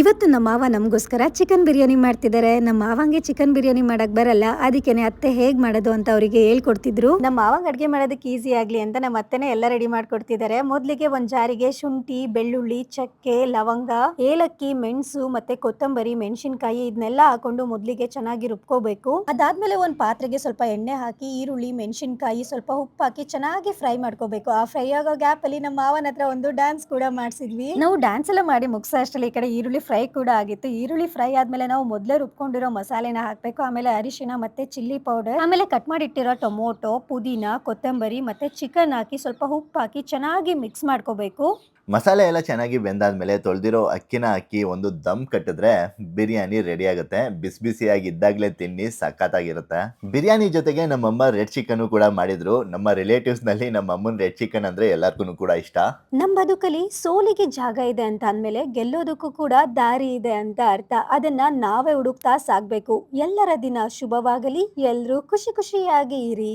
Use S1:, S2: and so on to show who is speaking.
S1: ಇವತ್ತು ನಮ್ಮ ಮಾವ ನಮಗೋಸ್ಕರ ಚಿಕನ್ ಬಿರಿಯಾನಿ ಮಾಡ್ತಿದ್ದಾರೆ. ನಮ್ಮ ಮಾವಂಗೆ ಚಿಕನ್ ಬಿರಿಯಾನಿ ಮಾಡಕ್ ಬರಲ್ಲ, ಅದಕ್ಕೇನೆ ಅತ್ತೆ ಹೇಗ್ ಮಾಡೋದು ಅಂತ ಅವರಿಗೆ ಹೇಳ್ಕೊಡ್ತಿದ್ರು. ನಮ್ಮ ಮಾವಂಗ್ ಅಡ್ಗೆ ಮಾಡೋದಕ್ಕೆ ಈಸಿ ಆಗ್ಲಿ ಅಂತ ನಮ್ಮ ಅತ್ತೆನೆ ಎಲ್ಲ ರೆಡಿ ಮಾಡ್ಕೊಡ್ತಿದ್ದಾರೆ. ಮೊದ್ಲಿಗೆ ಒಂದ್ ಜಾರಿಗೆ ಶುಂಠಿ, ಬೆಳ್ಳುಳ್ಳಿ, ಚಕ್ಕೆ, ಲವಂಗ, ಏಲಕ್ಕಿ, ಮೆಣಸು ಮತ್ತೆ ಕೊತ್ತಂಬರಿ, ಮೆಣಸಿನಕಾಯಿ ಇದನ್ನೆಲ್ಲ ಹಾಕೊಂಡು ಮೊದ್ಲಿಗೆ ಚೆನ್ನಾಗಿ ರುಬ್ಕೋಬೇಕು. ಅದಾದ್ಮೇಲೆ ಒಂದ್ ಪಾತ್ರೆಗೆ ಸ್ವಲ್ಪ ಎಣ್ಣೆ ಹಾಕಿ ಈರುಳ್ಳಿ, ಮೆಣಸಿನಕಾಯಿ, ಸ್ವಲ್ಪ ಉಪ್ಪು ಹಾಕಿ ಚೆನ್ನಾಗಿ ಫ್ರೈ ಮಾಡ್ಕೋಬೇಕು. ಆ ಫ್ರೈ ಆಗೋ ಗ್ಯಾಪ್ ಅಲ್ಲಿ ನಮ್ಮ ಮಾವನ ಹತ್ರ ಒಂದು ಡ್ಯಾನ್ಸ್ ಕೂಡ ಮಾಡ್ಸಿದ್ವಿ. ನಾವು ಡ್ಯಾನ್ಸ್ ಎಲ್ಲ ಮಾಡಿ ಮುಗಿಸೋ ಅಷ್ಟರಲ್ಲಿ ಈ ಕಡೆ ಈರುಳ್ಳಿ ಫ್ರೈ ಕೂಡ ಆಗಿತ್ತು. ಈರುಳ್ಳಿ ಫ್ರೈ ಆದ್ಮೇಲೆ ನಾವು ಮೊದಲೇ ರುಬ್ಕೊಂಡಿರೋ ಮಸಾಲೆನ ಹಾಕ್ಬೇಕು. ಆಮೇಲೆ ಅರಿಶಿನ ಮತ್ತೆ ಚಿಲ್ಲಿ ಪೌಡರ್, ಆಮೇಲೆ ಕಟ್ ಮಾಡಿ ಇಟ್ಟಿರೋ ಟೊಮೊಟೊ, ಪುದೀನ, ಕೊತ್ತಂಬರಿ ಮತ್ತೆ ಚಿಕನ್ ಹಾಕಿ ಸ್ವಲ್ಪ ಉಪ್ಪು ಹಾಕಿ ಚೆನ್ನಾಗಿ ಮಿಕ್ಸ್ ಮಾಡ್ಕೋಬೇಕು.
S2: ಮಸಾಲೆ ಎಲ್ಲ ಚೆನ್ನಾಗಿ ಬೆಂದಾದ್ಮೇಲೆ ತೊಳೆದಿರೋ ಅಕ್ಕಿನ ಹಾಕಿ ಒಂದು ದಮ್ ಕಟ್ಟಿದ್ರೆ ಬಿರಿಯಾನಿ ರೆಡಿ ಆಗುತ್ತೆ. ಬಿಸಿ ಬಿಸಿಯಾಗಿ ಇದ್ದಾಗಲೇ ತಿನ್ನಿ, ಸಖತ್ತಾಗಿರುತ್ತೆ. ಬಿರಿಯಾನಿ ಜೊತೆಗೆ ನಮ್ಮಮ್ಮ ರೆಡ್ ಚಿಕನ್ ಕೂಡ ಮಾಡಿದ್ರು. ನಮ್ಮ ರಿಲೇಟಿವ್ಸ್ ನಲ್ಲಿ ನಮ್ಮ ಅಮ್ಮನ ರೆಡ್ ಚಿಕನ್ ಅಂದ್ರೆ ಎಲ್ಲರಿಗೂ ಕೂಡ ಇಷ್ಟ.
S1: ನಮ್ಮ ಬದುಕಲ್ಲಿ ಸೋಲಿಗೆ ಜಾಗ ಇದೆ ಅಂತ ಅಂದ್ಮೇಲೆ ಗೆಲ್ಲೋದಕ್ಕೂ ಕೂಡ ದಾರಿ ಇದೆ ಅಂತ ಅರ್ಥ. ಅದನ್ನ ನಾವೇ ಹುಡುಕ್ತಾ ಸಾಗ್ಬೇಕು. ಎಲ್ಲರ ದಿನ ಶುಭವಾಗಲಿ, ಎಲ್ರೂ ಖುಷಿ ಖುಷಿಯಾಗಿ ಇರಿ.